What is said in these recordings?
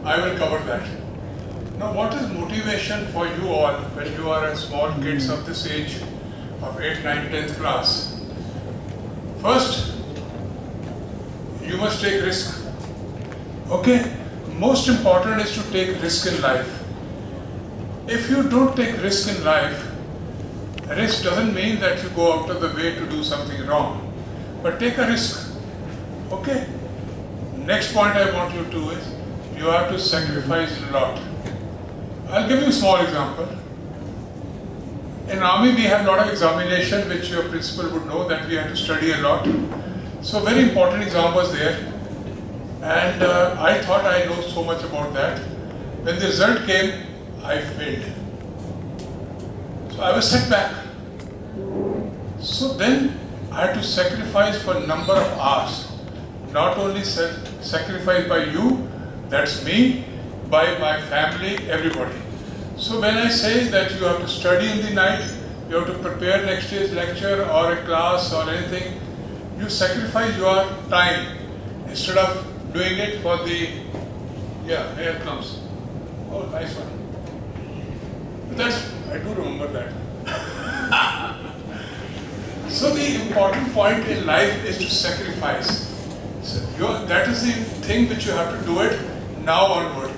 I will cover that. Now, what is motivation for you all when you are small kids of this age of 8th, 9th, 10th class? First, you must take risk. Okay? Most important is to take risk in life. If you don't take risk in life, risk doesn't mean that you go out of the way to do something wrong. But take a risk. Okay? Next point I want you to do is, you have to sacrifice a lot. I'll give you a small example. In army we have a lot of examination which your principal would know that we have to study a lot. So very important exam was there. And I thought I know so much about that. When the result came, I failed. So I was set back. So then I had to sacrifice for a number of hours. Not only sacrifice by you, that's me, by my family, everybody. So when I say that you have to study in the night, you have to prepare next day's lecture or a class or anything, you sacrifice your time instead of doing it for the, yeah, here it comes. Oh, nice one. I do remember that. So the important point in life is to sacrifice. So that is the thing which you have to do it now onward.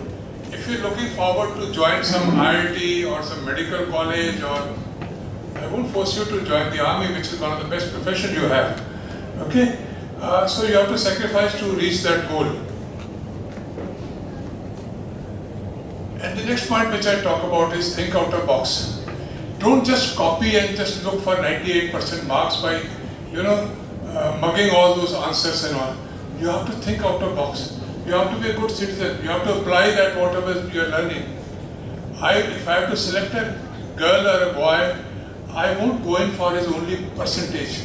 If you're looking forward to join some IIT or some medical college, or I won't force you to join the army, which is one of the best professions you have. Okay? So you have to sacrifice to reach that goal. And the next point which I talk about is think out of the box. Don't just copy and just look for 98% marks by, mugging all those answers and all. You have to think out of the box. You have to be a good citizen. You have to apply that whatever you are learning. If I have to select a girl or a boy, I won't go in for his only percentage.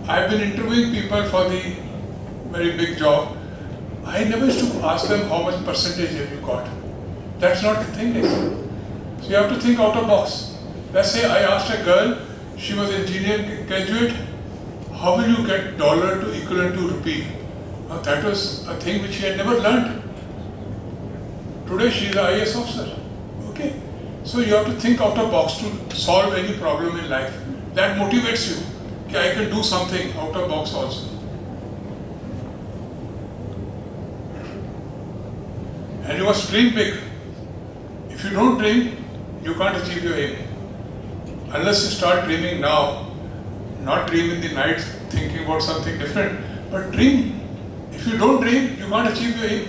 I've been interviewing people for the very big job. I never used to ask them how much percentage have you got. That's not the thing is. So you have to think out of the box. Let's say I asked a girl, she was an engineering graduate, how will you get dollar to equivalent to rupee? Now that was a thing which she had never learned. Today she is an IAS officer. Okay? So you have to think out of the box to solve any problem in life. That motivates you. Okay, I can do something out of the box also. And you must dream big. If you don't dream, you can't achieve your aim. Unless you start dreaming now, not dream in the night thinking about something different, but dream. If you don't dream, you can't achieve your aim.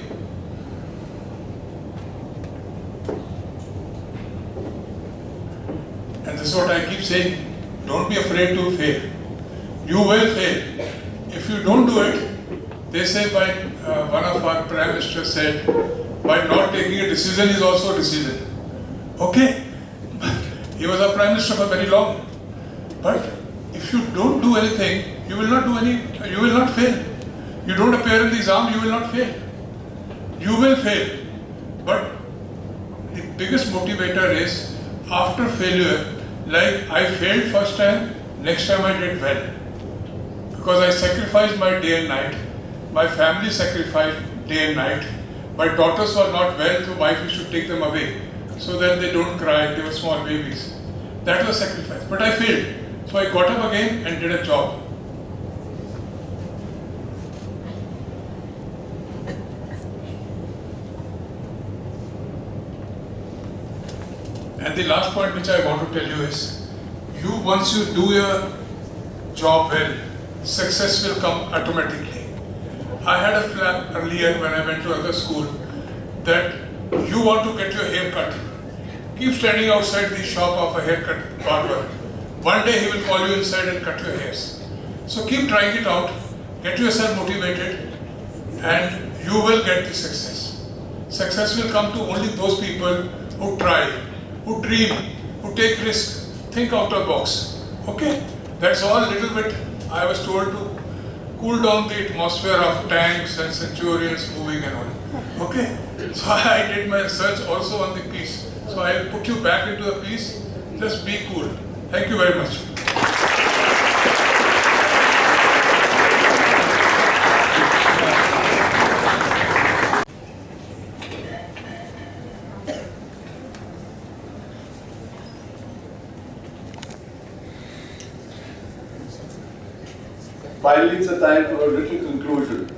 And this is what I keep saying, don't be afraid to fail. You will fail. If you don't do it, they say one of our prime ministers said, by not taking a decision is also a decision. Okay? He was our prime minister for very long. But if you don't do anything, you will not fail. You don't appear in the exam, you will not fail. You will fail. But the biggest motivator is after failure, like I failed first time, next time I did well. Because I sacrificed my day and night. My family sacrificed day and night. My daughters were not well, so wife used to take them away so that they don't cry, they were small babies. That was sacrifice. But I failed. So I got up again and did a job. And the last point which I want to tell you is, once you do your job well, success will come automatically. I had a plan earlier when I went to other school that you want to get your hair cut. Keep standing outside the shop of a haircut barber. One day he will call you inside and cut your hairs. So keep trying it out, get yourself motivated, and you will get the success. Success will come to only those people who try, who dream, who take risk, think out of the box. Okay? That's all a little bit I was told to cool down the atmosphere of tanks and centurions moving and all. Okay? So I did my research also on the piece. So I'll put you back into the piece. Just be cool. Thank you very much. finally it's a time for a little conclusion.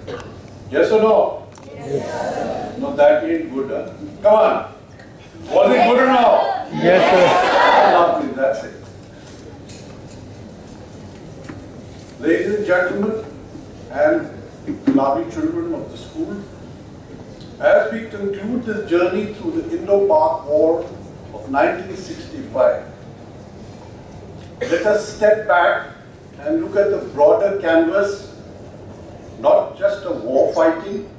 Yes or no? Yes. No, that ain't good, huh? Come on. Was it good or no? Yes, sir. Lovely, that's it. Ladies and gentlemen, and lovely children of the school, as we conclude this journey through the Indo-Pak War of 1965, let us step back and look at the broader canvas, not just of war fighting,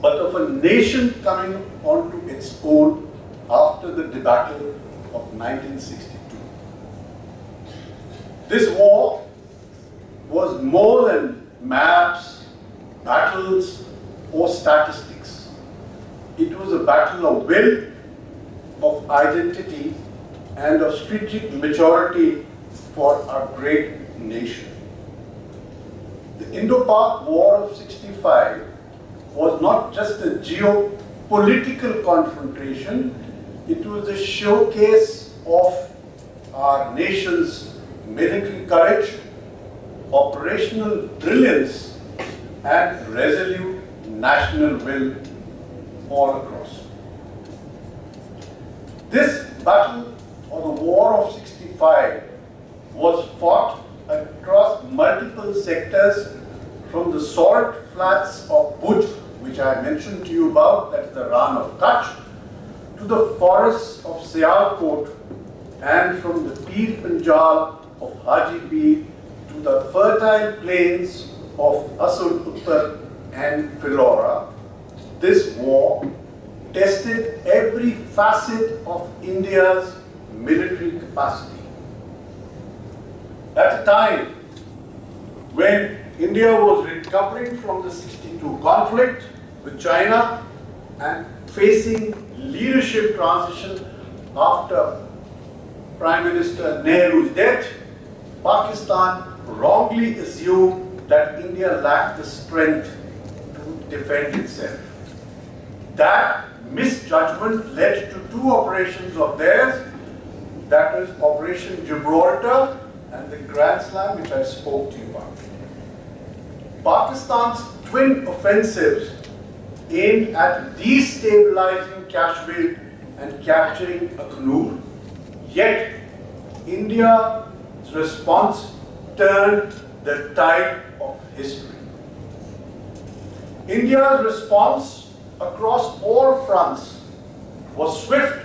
but of a nation coming onto its own after the debacle of 1962. This war was more than maps, battles, or statistics. It was a battle of will, of identity, and of strategic maturity for our great nation. The Indo-Pak War of '65 was not just a geopolitical confrontation, it was a showcase of our nation's military courage, operational brilliance, and resolute national will all across. This battle, or the War of '65, was fought across multiple sectors, from the salt flats of Bhuj, which I mentioned to you about, that's the Rann of Kutch, to the forests of Sialkot, and from the Pir Panjal of Haji Pir to the fertile plains of Asur Uttar and Philora. This war tested every facet of India's military capacity. At a time when India was recovering from the '62 conflict with China and facing leadership transition after Prime Minister Nehru's death, Pakistan wrongly assumed that India lacked the strength to defend itself. That misjudgment led to two operations of theirs, that is Operation Gibraltar and the Grand Slam, which I spoke to you about. Pakistan's twin offensives aimed at destabilizing Kashmir and capturing Akhnur, yet India's response turned the tide of history. India's response across all fronts was swift,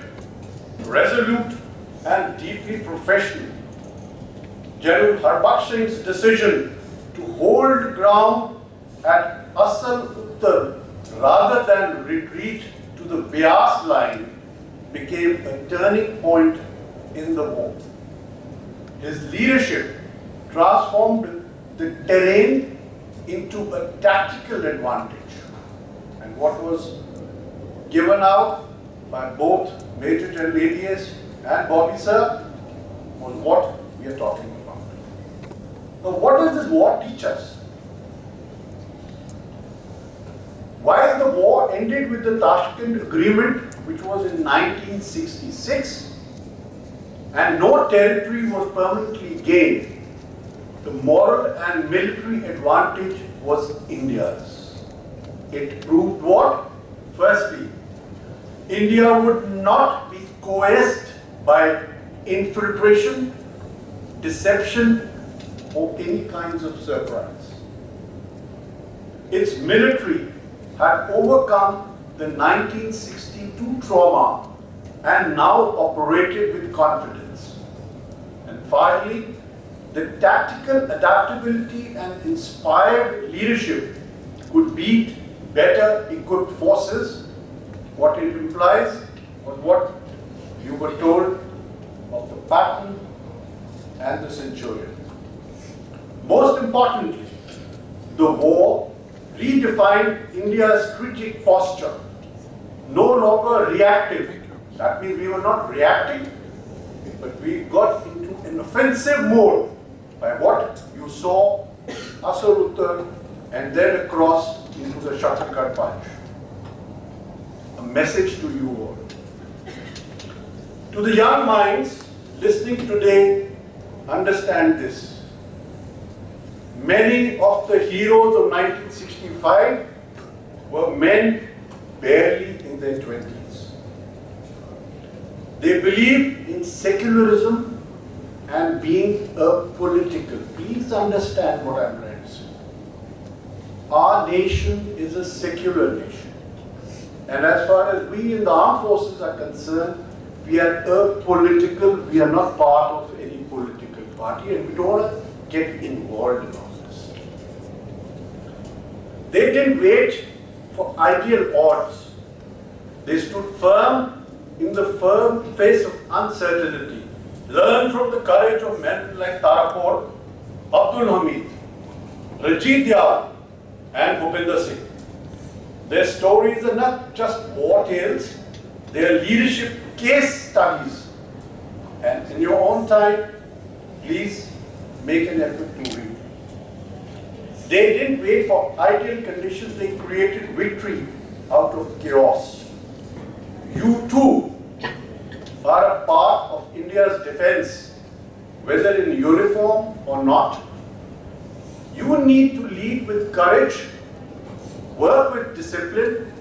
resolute, and deeply professional. General Harbaksh Singh's decision to hold ground at Asal Uttar rather than retreat to the Beas line became a turning point in the war. His leadership transformed the terrain into a tactical advantage. And what was given out by both Major General ADS and Bobby Sir was what we are talking about. Now, what does this war teach us? While the war ended with the Tashkent Agreement, which was in 1966, and no territory was permanently gained, the moral and military advantage was India's. It proved what? Firstly, India would not be coerced by infiltration, deception, or any kinds of surprise. Its military had overcome the 1962 trauma and now operated with confidence. And finally, the tactical adaptability and inspired leadership could beat better equipped forces. What it implies was what you were told of the Patton and the Centurion. Most importantly, the war redefined India's strategic posture. No longer reactive. That means we were not reacting, but we got into an offensive mode by what you saw Asur Uttar and then across into the Shatrughat Punch. A message to you all. To the young minds listening today, understand this. Many of the heroes of 1965 were men barely in their 20s. They believed in secularism and being apolitical. Please understand what I'm trying to say. Our nation is a secular nation. And as far as we in the armed forces are concerned, we are apolitical. We are not part of any political party, and we don't want to get involved in all this. They didn't wait for ideal odds. They stood firm in the firm face of uncertainty. Learn from the courage of men like Tarapur, Abdul Hamid, Rajit Diyal, and Bhupinder Singh. Their stories are not just war tales, they are leadership case studies. And in your own time, please make an effort to read. They didn't wait for ideal conditions, they created victory out of chaos. You too are a part of India's defense, whether in uniform or not. You need to lead with courage, work with discipline,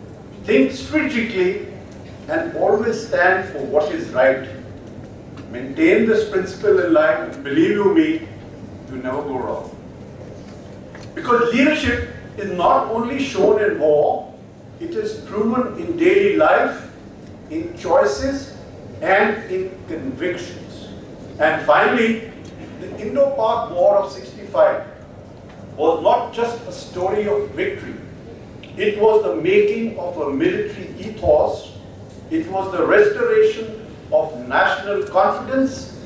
think strategically, and always stand for what is right. Maintain this principle in life, and believe you me, you never go wrong. Because leadership is not only shown in war, it is proven in daily life, in choices, and in convictions. And finally, the Indo-Pak War of '65 was not just a story of victory. It was the making of a military ethos. It was the restoration of national confidence,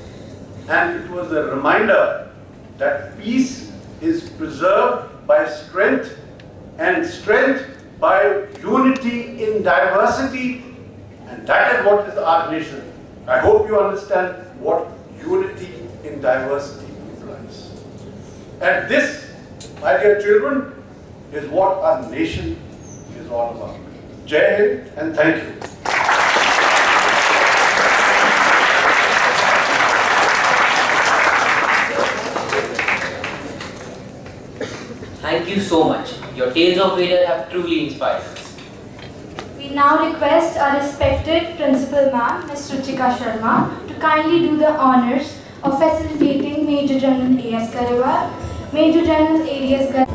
and it was a reminder that peace is preserved by strength, and strength by unity in diversity, and that is what is our nation. I hope you understand what unity in diversity implies. And this, my dear children, is what our nation is all about. Jai Hind, and thank you. Thank you so much. Your tales of valor have truly inspired us. We now request our respected Principal Ma'am, Ms. Ruchika Sharma, to kindly do the honors of facilitating Major General A.S. Gariwal, Major General A.D.S. Gariwal.